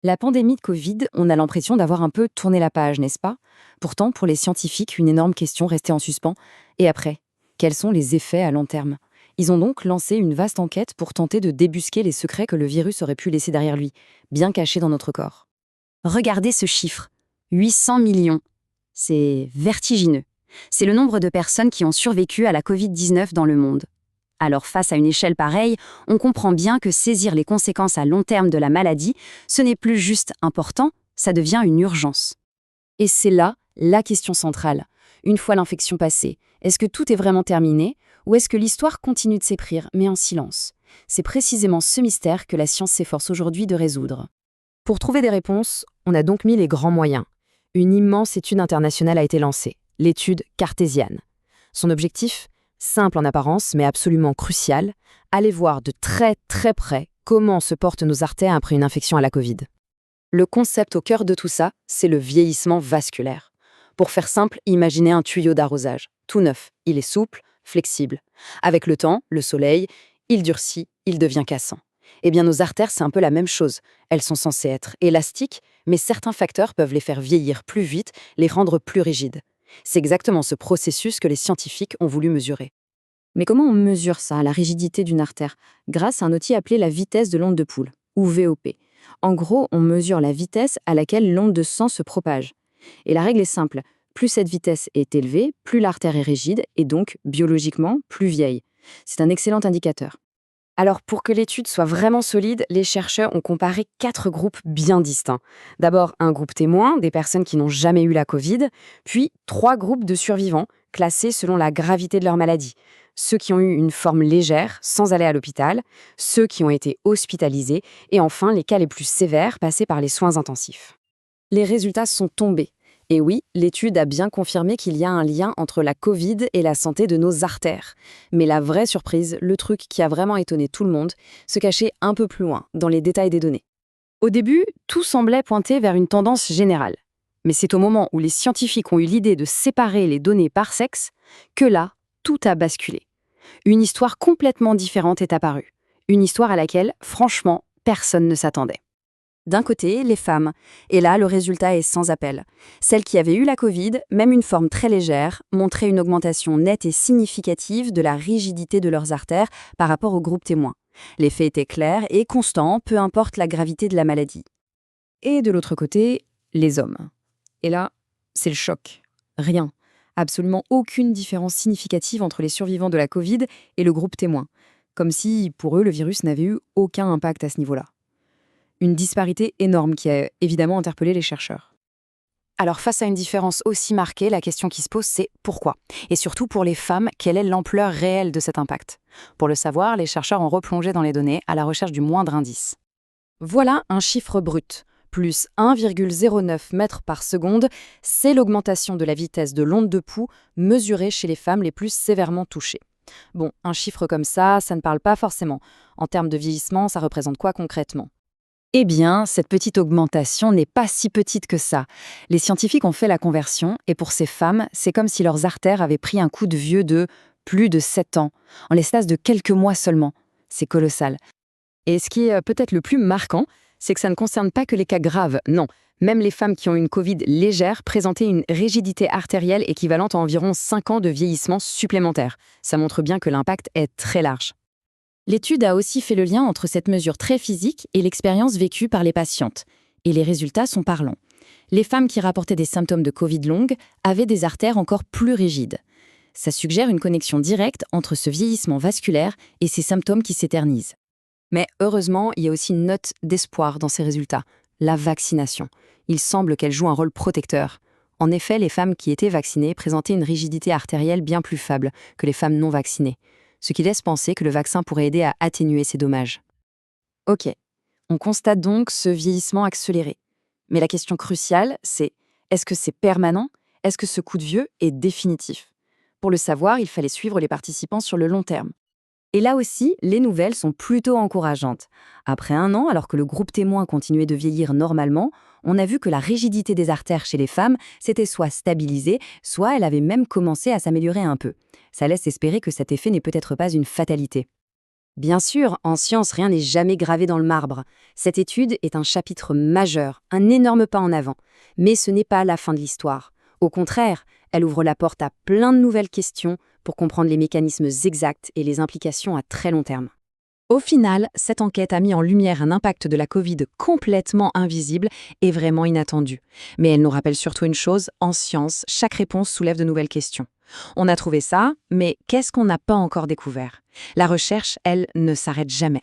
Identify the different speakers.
Speaker 1: La pandémie de Covid, on a l'impression d'avoir un peu tourné la page, n'est-ce pas? Pourtant, pour les scientifiques, une énorme question restait en suspens. Et après, quels sont les effets à long terme? Ils ont donc lancé une vaste enquête pour tenter de débusquer les secrets que le virus aurait pu laisser derrière lui, bien cachés dans notre corps.
Speaker 2: Regardez ce chiffre, 800 millions. C'est vertigineux. C'est le nombre de personnes qui ont survécu à la Covid-19 dans le monde. Alors face à une échelle pareille, on comprend bien que saisir les conséquences à long terme de la maladie, ce n'est plus juste important, ça devient une urgence.
Speaker 1: Et c'est là la question centrale. Une fois l'infection passée, est-ce que tout est vraiment terminé ou est-ce que l'histoire continue de s'écrire, mais en silence? C'est précisément ce mystère que la science s'efforce aujourd'hui de résoudre. Pour trouver des réponses, on a donc mis les grands moyens. Une immense étude internationale a été lancée, l'étude cartésiane. Son objectif? Simple en apparence, mais absolument crucial, aller voir de très très près comment se portent nos artères après une infection à la Covid. Le concept au cœur de tout ça, c'est le vieillissement vasculaire. Pour faire simple, imaginez un tuyau d'arrosage, tout neuf, il est souple, flexible. Avec le temps, le soleil, il durcit, il devient cassant. Eh bien, nos artères, c'est un peu la même chose. Elles sont censées être élastiques, mais certains facteurs peuvent les faire vieillir plus vite, les rendre plus rigides. C'est exactement ce processus que les scientifiques ont voulu mesurer. Mais comment on mesure ça, la rigidité d'une artère? Grâce à un outil appelé la vitesse de l'onde de Poole, ou VOP. En gros, on mesure la vitesse à laquelle l'onde de sang se propage. Et la règle est simple, plus cette vitesse est élevée, plus l'artère est rigide, et donc, biologiquement, plus vieille. C'est un excellent indicateur. Alors, pour que l'étude soit vraiment solide, les chercheurs ont comparé 4 groupes bien distincts. D'abord, un groupe témoin, des personnes qui n'ont jamais eu la Covid, puis 3 groupes de survivants, classés selon la gravité de leur maladie. Ceux qui ont eu une forme légère, sans aller à l'hôpital, ceux qui ont été hospitalisés, et enfin les cas les plus sévères passés par les soins intensifs. Les résultats sont tombés. Et oui, l'étude a bien confirmé qu'il y a un lien entre la Covid et la santé de nos artères. Mais la vraie surprise, le truc qui a vraiment étonné tout le monde, se cachait un peu plus loin, dans les détails des données. Au début, tout semblait pointer vers une tendance générale. Mais c'est au moment où les scientifiques ont eu l'idée de séparer les données par sexe que là, tout a basculé. Une histoire complètement différente est apparue. Une histoire à laquelle, franchement, personne ne s'attendait. D'un côté, les femmes. Et là, le résultat est sans appel. Celles qui avaient eu la Covid, même une forme très légère, montraient une augmentation nette et significative de la rigidité de leurs artères par rapport au groupe témoin. L'effet était clair et constant, peu importe la gravité de la maladie. Et de l'autre côté, les hommes. Et là, c'est le choc. Rien. Absolument aucune différence significative entre les survivants de la Covid et le groupe témoin. Comme si, pour eux, le virus n'avait eu aucun impact à ce niveau-là. Une disparité énorme qui a évidemment interpellé les chercheurs. Alors face à une différence aussi marquée, la question qui se pose c'est pourquoi? Et surtout pour les femmes, quelle est l'ampleur réelle de cet impact? Pour le savoir, les chercheurs ont replongé dans les données à la recherche du moindre indice. Voilà un chiffre brut. Plus 1,09 mètres par seconde, c'est l'augmentation de la vitesse de l'onde de pouls mesurée chez les femmes les plus sévèrement touchées. Bon, un chiffre comme ça ne parle pas forcément. En termes de vieillissement, ça représente quoi concrètement? Eh bien, cette petite augmentation n'est pas si petite que ça. Les scientifiques ont fait la conversion et pour ces femmes, c'est comme si leurs artères avaient pris un coup de vieux de plus de 7 ans, en l'espace de quelques mois seulement. C'est colossal. Et ce qui est peut-être le plus marquant, c'est que ça ne concerne pas que les cas graves, non. Même les femmes qui ont une Covid légère présentaient une rigidité artérielle équivalente à environ 5 ans de vieillissement supplémentaire. Ça montre bien que l'impact est très large. L'étude a aussi fait le lien entre cette mesure très physique et l'expérience vécue par les patientes. Et les résultats sont parlants. Les femmes qui rapportaient des symptômes de Covid longue avaient des artères encore plus rigides. Ça suggère une connexion directe entre ce vieillissement vasculaire et ces symptômes qui s'éternisent. Mais heureusement, il y a aussi une note d'espoir dans ces résultats, la vaccination. Il semble qu'elle joue un rôle protecteur. En effet, les femmes qui étaient vaccinées présentaient une rigidité artérielle bien plus faible que les femmes non vaccinées, ce qui laisse penser que le vaccin pourrait aider à atténuer ces dommages. Ok, on constate donc ce vieillissement accéléré. Mais la question cruciale, c'est est-ce que c'est permanent? Est-ce que ce coup de vieux est définitif? Pour le savoir, il fallait suivre les participants sur le long terme. Et là aussi, les nouvelles sont plutôt encourageantes. Après 1 an, alors que le groupe témoin continuait de vieillir normalement, on a vu que la rigidité des artères chez les femmes s'était soit stabilisée, soit elle avait même commencé à s'améliorer un peu. Ça laisse espérer que cet effet n'est peut-être pas une fatalité. Bien sûr, en science, rien n'est jamais gravé dans le marbre. Cette étude est un chapitre majeur, un énorme pas en avant. Mais ce n'est pas la fin de l'histoire. Au contraire, elle ouvre la porte à plein de nouvelles questions pour comprendre les mécanismes exacts et les implications à très long terme.
Speaker 2: Au final, cette enquête a mis en lumière un impact de la Covid complètement invisible et vraiment inattendu. Mais elle nous rappelle surtout une chose, en science, chaque réponse soulève de nouvelles questions. On a trouvé ça, mais qu'est-ce qu'on n'a pas encore découvert? La recherche, elle, ne s'arrête jamais.